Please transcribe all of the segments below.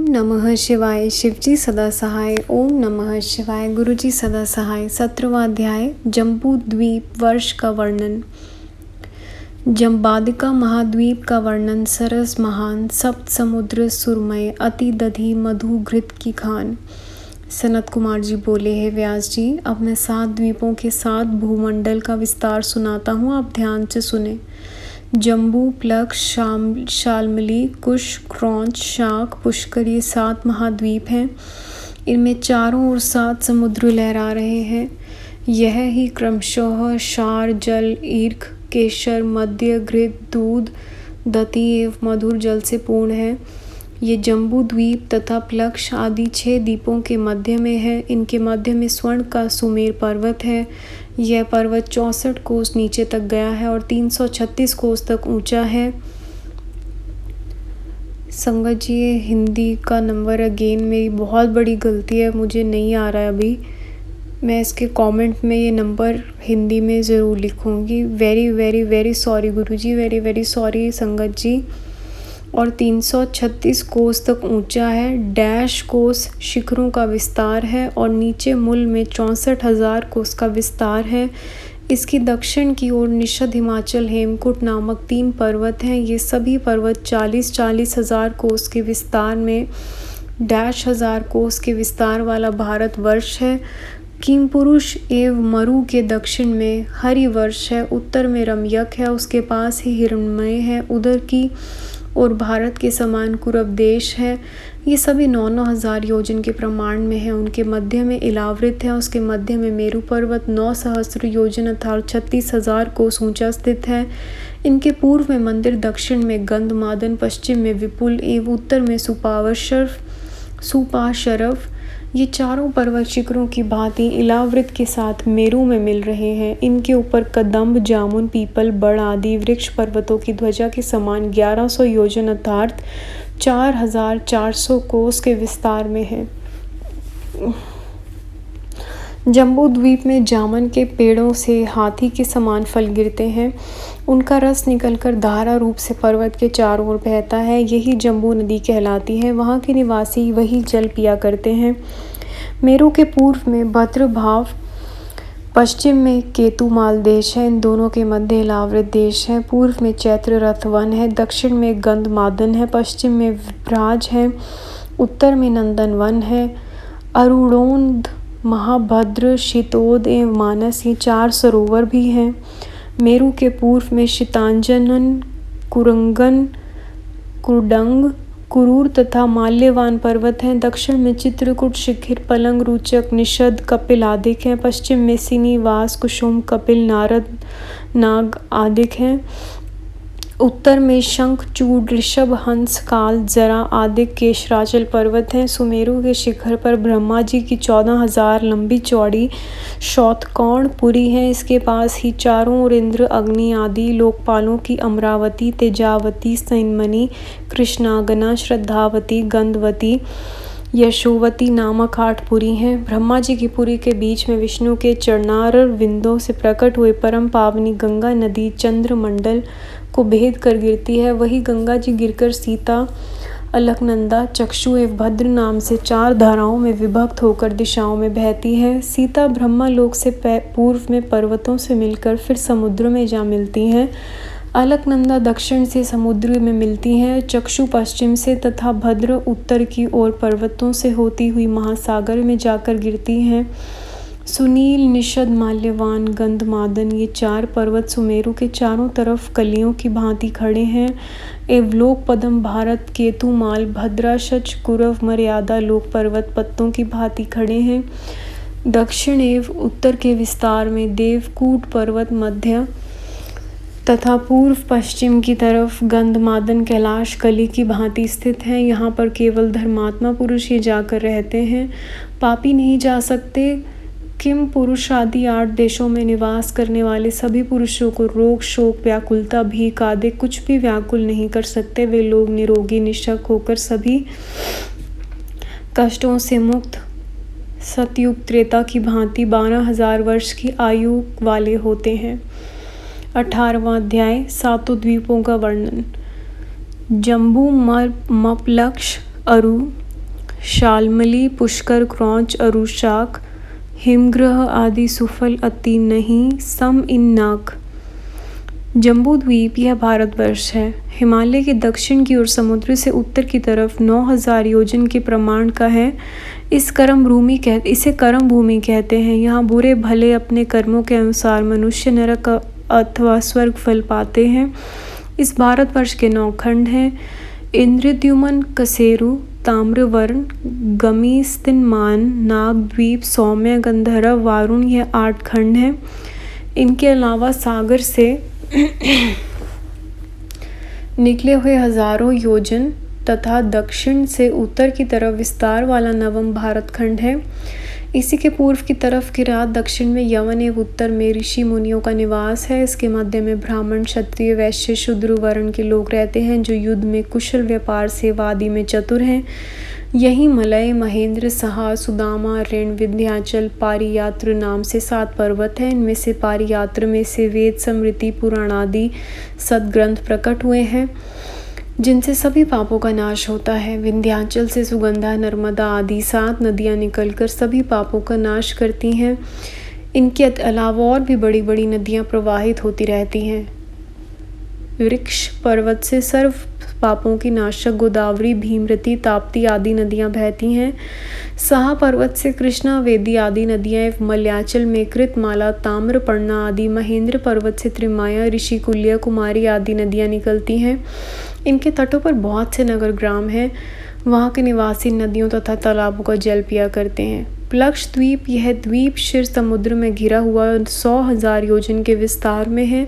नमः शिवाय। शिवजी सदा सहाय। ओम नमः शिवाय। गुरुजी सदा सहाय। 17वां अध्याय जम्बू द्वीप वर्ष का वर्णन। जम्बादिका महाद्वीप का वर्णन। सरस महान सप्त समुद्र सुरमय अति दधि मधु घृत की खान। सनत कुमार जी बोले, है व्यास जी, अब मैं 7 द्वीपों के 7 भूमंडल का विस्तार सुनाता हूँ, आप ध्यान से सुने। जम्बू, प्लक्ष, शाल्मली, कुश, क्रौंच, शाक, पुष्कर, ये 7 महाद्वीप हैं। इनमें चारों ओर 7 समुद्र लहरा रहे हैं। यह ही क्रमशः क्षार जल, ईर्ख, केशर, मद्य, घृत, दूध, दति एवं मधुर जल से पूर्ण है। ये जम्बू द्वीप तथा प्लक्ष आदि 6 द्वीपों के मध्य में है। इनके मध्य में स्वर्ण का सुमेर पर्वत है। यह पर्वत 64 कोस नीचे तक गया है और 336 कोस तक ऊंचा है। संगत जी, ये हिंदी का नंबर अगेन मेरी बहुत बड़ी गलती है, मुझे नहीं आ रहा है अभी। मैं इसके कमेंट में ये नंबर हिंदी में ज़रूर लिखूंगी। वेरी वेरी वेरी सॉरी गुरुजी, वेरी वेरी सॉरी संगत जी। और 336 कोस तक ऊंचा है। डैश कोस शिखरों का विस्तार है और नीचे मूल में 64,000 कोस का विस्तार है। इसकी दक्षिण की ओर निषद, हिमाचल, हेमकुट नामक 3 पर्वत हैं। ये सभी पर्वत 40-40 हजार कोस के विस्तार में डैश हजार कोस के विस्तार वाला भारतवर्ष है। किमपुरुष एवं मरु के दक्षिण में हरिवर्ष है। उत्तर में रमयक है, उसके पास ही हिरण्मय है। उधर की और भारत के समान कुरब देश है। ये सभी 9-9 हजार योजन के प्रमाण में है। उनके मध्य में इलावृत है। उसके मध्य में मेरु पर्वत 9 सहस्त्र योजन अर्थात 36,000 कोस ऊंचा स्थित है। इनके पूर्व में मंदिर, दक्षिण में गंधमादन, पश्चिम में विपुल एवं उत्तर में सुपाशरव। ये चारों पर्वत शिखरों की भांति इलावृत के साथ मेरु में मिल रहे हैं। इनके ऊपर कदम्ब, जामुन, पीपल, बड़ आदि वृक्ष पर्वतों की ध्वजा के समान 1100 योजन अर्थात 4,400 कोस के विस्तार में है। जम्बू द्वीप में जामन के पेड़ों से हाथी के समान फल गिरते हैं। उनका रस निकलकर धारा रूप से पर्वत के चारों ओर बहता है। यही जम्बू नदी कहलाती है। वहाँ के निवासी वही जल पिया करते हैं। मेरु के पूर्व में भद्रभाव, पश्चिम में केतुमाल देश है। इन दोनों के मध्य इलावृत देश है। पूर्व में चैत्र रथ वन है, दक्षिण में गंधमादन है, पश्चिम में विभ्राज है, उत्तर में नंदन वन है। अरुणोद, महाभद्र, शीतोद एवं मानस, ये 4 सरोवर भी हैं। मेरु के पूर्व में शीतांजन, कुरंगन, कुडंग, कुरूर तथा माल्यवान पर्वत हैं। दक्षिण में चित्रकूट, शिखिर, पलंग, रुचक, निषद, कपिल आदिक हैं। पश्चिम में सिनीवास, कुसुम, कपिल, नारद, नाग आदिक हैं। उत्तर में शंख, चूड़, ऋषभ, हंस, काल, जरा आदिक केशराचल पर्वत हैं। सुमेरु के शिखर पर ब्रह्मा जी की 14,000 लंबी चौड़ी शौतकौण पुरी है। इसके पास ही चारों ओर इंद्र, अग्नि आदि लोकपालों की अमरावती, तेजावती, सैनमणि, कृष्णागना, श्रद्धावती, गंधवती, यशोवती नामक 8 पुरी हैं। ब्रह्मा जी की पुरी के बीच में विष्णु के चरणार विंदों से प्रकट हुए परम पावनी गंगा नदी चंद्रमंडल को भेद कर गिरती है। वही गंगा जी गिरकर सीता, अलकनंदा, चक्षु एवं भद्र नाम से 4 धाराओं में विभक्त होकर दिशाओं में बहती है। सीता ब्रह्मा लोक से पूर्व में पर्वतों से मिलकर फिर समुद्र में जा मिलती हैं। अलकनंदा दक्षिण से समुद्र में मिलती हैं, चक्षु पश्चिम से तथा भद्र उत्तर की ओर पर्वतों से होती हुई महासागर में जाकर गिरती हैं। सुनील, निषद, माल्यवान, गंधमादन, ये 4 पर्वत सुमेरु के चारों तरफ कलियों की भांति खड़े हैं। एवलोक पदम, भारत, केतुमाल, भद्राशच, कुरव, मर्यादा लोक पर्वत पत्तों की भांति खड़े हैं। दक्षिण एवं उत्तर के विस्तार में देवकूट पर्वत मध्य तथा पूर्व पश्चिम की तरफ गंधमादन, कैलाश कली की भांति स्थित हैं। यहाँ पर केवल धर्मात्मा पुरुष ही जाकर रहते हैं, पापी नहीं जा सकते। किम पुरुष आदि 8 देशों में निवास करने वाले सभी पुरुषों को रोग, शोक, व्याकुलता, भीख आदि कुछ भी व्याकुल नहीं कर सकते। वे लोग निरोगी, निशक होकर सभी कष्टों से मुक्त सतयुग त्रेता की भांति 12,000 वर्ष की आयु वाले होते हैं। 18वां अध्याय 7 द्वीपों का वर्णन। जम्बू, मप्लक्ष, अरु, शाल्मली, पुष्कर, क्रौंच, अरुशाक, हिमग्रह आदि सुफल अति नहीं सम इन नाक। जम्बू द्वीप यह भारतवर्ष है। हिमालय के दक्षिण की ओर समुद्र से उत्तर की तरफ 9000 योजन के प्रमाण का है। इसे कर्म भूमि कहते हैं। यहाँ बुरे भले अपने कर्मों के अनुसार मनुष्य नरक अथवा स्वर्ग फल पाते हैं। इस भारतवर्ष के 9 खंड हैं। इंद्रद्युमन, कसेरु, ताम्रवर्ण, गमीस्तिनमान, नागद्वीप, सौम्य, गंधर्व, वारुण यह 8 खंड हैं। इनके अलावा सागर से निकले हुए हजारों योजन तथा दक्षिण से उत्तर की तरफ विस्तार वाला 9वां भारत खंड है। इसी के पूर्व की तरफ किरात, दक्षिण में यवन एवं उत्तर में ऋषि मुनियों का निवास है। इसके मध्य में ब्राह्मण, क्षत्रिय, वैश्य, शूद्र वर्ण के लोग रहते हैं जो युद्ध में कुशल, व्यापार, सेवा आदि में चतुर हैं। यही मलय, महेंद्र, सहा, सुदामा, ऋण, विंध्याचल, पारियात्र नाम से 7 पर्वत हैं। इनमें से पारियात्र में से वेद, स्मृति, पुराण आदि सद्ग्रंथ प्रकट हुए हैं जिनसे सभी पापों का नाश होता है। विंध्याचल से सुगंधा, नर्मदा आदि 7 नदियाँ निकलकर सभी पापों का नाश करती हैं। इनके अलावा और भी बड़ी बड़ी नदियाँ प्रवाहित होती रहती हैं। वृक्ष पर्वत से सर्व पापों की नाशक गोदावरी, भीमरती, ताप्ती आदि नदियाँ बहती हैं। सहा पर्वत से कृष्णा, वेदी आदि नदियाँ एवं मलयाचल में कृतमाला, ताम्रपर्णा आदि, महेंद्र पर्वत से त्रिमाया, ऋषिकुल्य, कुमारी आदि नदियाँ निकलती हैं। इनके तटों पर बहुत से नगर ग्राम हैं। वहाँ के निवासी नदियों तथा तालाबों का जल पिया करते हैं। प्लक्ष द्वीप यह द्वीप क्षीर समुद्र में घिरा हुआ 100,000 योजन के विस्तार में है।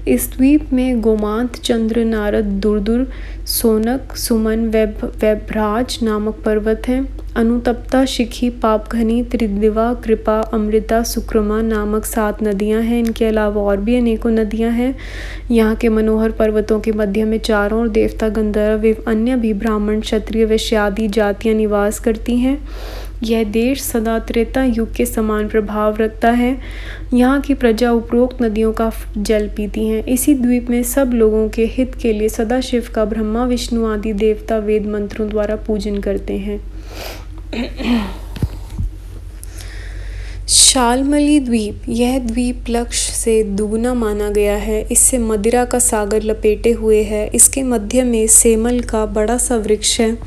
इस द्वीप में गोमांत, चंद्र, नारद, दुर्दुर, सोनक, सुमन, वैभराज नामक पर्वत हैं। अनुतप्ता, शिखी, पापघनी, त्रिदिवा, कृपा, अमृता, सुक्रमा नामक 7 नदियां हैं। इनके अलावा और भी अनेकों नदियां हैं। यहाँ के मनोहर पर्वतों के मध्य में चारों ओर देवता, गंधर्व एवं अन्य भी ब्राह्मण, क्षत्रिय, वैश्य आदि जातियाँ निवास करती हैं। यह देश सदा त्रेता युग के समान प्रभाव रखता है। यहाँ की प्रजा उपरोक्त नदियों का जल पीती हैं। इसी द्वीप में सब लोगों के हित के लिए सदाशिव का ब्रह्मा, विष्णु आदि देवता वेद मंत्रों द्वारा पूजन करते हैं। शाल्मली द्वीप यह द्वीप लक्ष्य से दुगना माना गया है। इससे मदिरा का सागर लपेटे हुए है। इसके मध्य में सेमल का बड़ा सा वृक्ष है।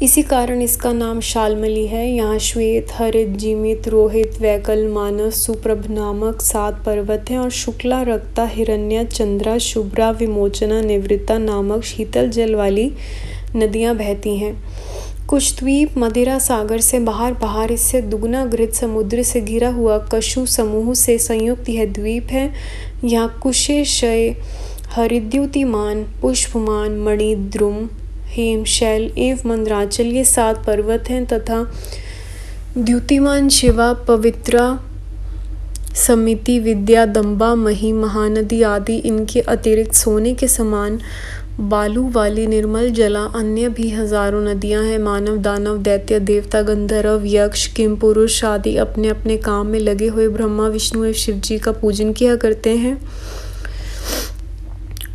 इसी कारण इसका नाम शाल्मली है। यहाँ श्वेत, हरित, जीमित, रोहित, वैकल, मानस, सुप्रभ नामक 7 पर्वत हैं और शुक्ला, रक्ता, हिरण्या, चंद्रा, शुभ्रा, विमोचना, निवृत्ता नामक शीतल जल वाली नदियाँ बहती हैं। कुछ द्वीप मदिरा सागर से बाहर इससे दुगना घृत समुद्र से घिरा हुआ कशु समूह से संयुक्त यह द्वीप है। यहाँ कुशेशय, हरिद्युतिमान, पुष्पमान, मणि, द्रुम, हेमशैल एवं मंद्राचल ये 7 पर्वत हैं तथा द्युतिमान, शिवा, पवित्रा, समिति, विद्या, दंबा, मही, महानदी आदि इनके अतिरिक्त सोने के समान बालू वाली निर्मल जला अन्य भी हजारों नदियां हैं। मानव, दानव, दैत्य, देवता, गंधर्व, यक्ष, किमपुरुष आदि अपने अपने काम में लगे हुए ब्रह्मा, विष्णु एवं शिव जी का पूजन किया करते हैं।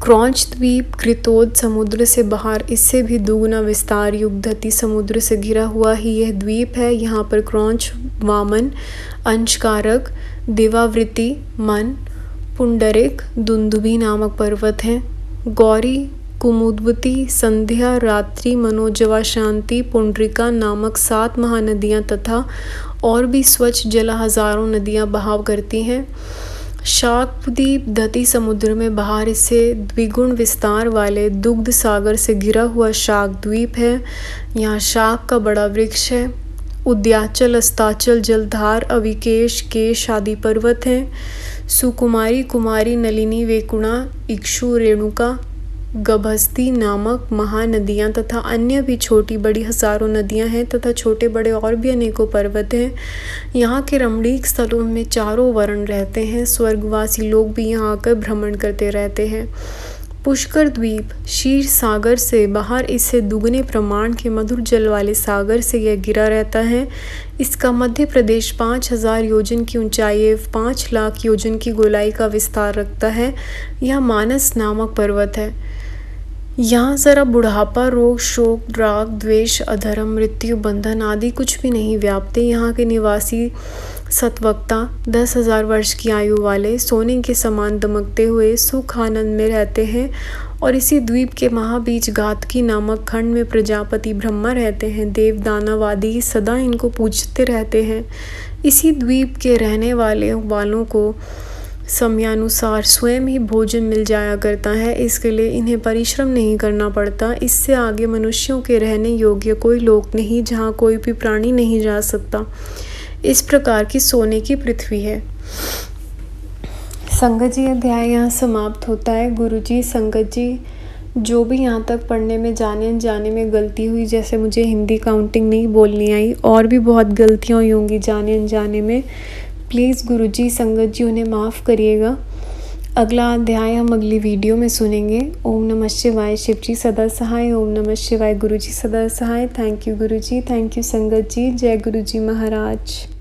क्रौंच द्वीप कृतोद समुद्र से बाहर इससे भी दुगुना विस्तार युक्त धती समुद्र से घिरा हुआ ही यह द्वीप है। यहाँ पर क्रौंच, वामन, अंशकारक, देवावृत्ति, मन, पुंडरिक, दुंदुभि नामक पर्वत हैं। गौरी, कुमुदवती, संध्या, रात्रि, मनोजवा, शांति, पुंडरिका नामक 7 महानदियाँ तथा और भी स्वच्छ जला हजारों नदियाँ बहाव करती हैं। शाकद्वीप धती समुद्र में बाहर इससे द्विगुण विस्तार वाले दुग्ध सागर से घिरा हुआ शाक द्वीप है। यहाँ शाक का बड़ा वृक्ष है। उद्याचल, अस्ताचल, जलधार, अविकेश, केश आदि पर्वत हैं। सुकुमारी, कुमारी, नलिनी, वेकुणा, इक्षु, रेणुका, गभस्ती नामक महानदियाँ तथा अन्य भी छोटी बड़ी हजारों नदियाँ हैं तथा छोटे बड़े और भी अनेकों पर्वत हैं। यहाँ के रमणीक स्थलों में चारों वर्ण रहते हैं। स्वर्गवासी लोग भी यहाँ आकर भ्रमण करते रहते हैं। पुष्कर द्वीप क्षीर सागर से बाहर इससे दुगने प्रमाण के मधुर जल वाले सागर से यह घिरा रहता है। इसका मध्य प्रदेश 5000 योजन की ऊंचाई एवं 5 लाख योजन की गोलाई का विस्तार रखता है। यह मानस नामक पर्वत है। यहाँ ज़रा बुढ़ापा, रोग, शोक, राग, द्वेष, अधर्म, मृत्यु, बंधन आदि कुछ भी नहीं व्यापते। यहाँ के निवासी सतवक्ता 10,000 वर्ष की आयु वाले सोने के समान दमकते हुए सुख आनंद में रहते हैं और इसी द्वीप के महाबीज घातकी नामक खंड में प्रजापति ब्रह्मा रहते हैं। देव दानव आदि सदा इनको पूजते रहते हैं। इसी द्वीप के रहने वालों को समयानुसार स्वयं ही भोजन मिल जाया करता है, इसके लिए इन्हें परिश्रम नहीं करना पड़ता। इससे आगे मनुष्यों के रहने योग्य कोई लोक नहीं जहाँ कोई भी प्राणी नहीं जा सकता। इस प्रकार की सोने की पृथ्वी है। संगत जी, अध्याय यहाँ समाप्त होता है। गुरु जी, संगत जी, जो भी यहाँ तक पढ़ने में जाने में गलती हुई, जैसे मुझे हिंदी काउंटिंग नहीं बोलनी आई और भी बहुत गलतियाँ हुई होंगी जाने में, प्लीज़ गुरुजी, संगत जी, उन्हें माफ़ करिएगा। अगला अध्याय हम अगली वीडियो में सुनेंगे। ओम नमः शिवाय। शिव जी सदा सहाय। ओम नमः शिवाय। गुरुजी सदा सहाय। Thank you Guruji, thank you संगत जी। जय गुरुजी महाराज।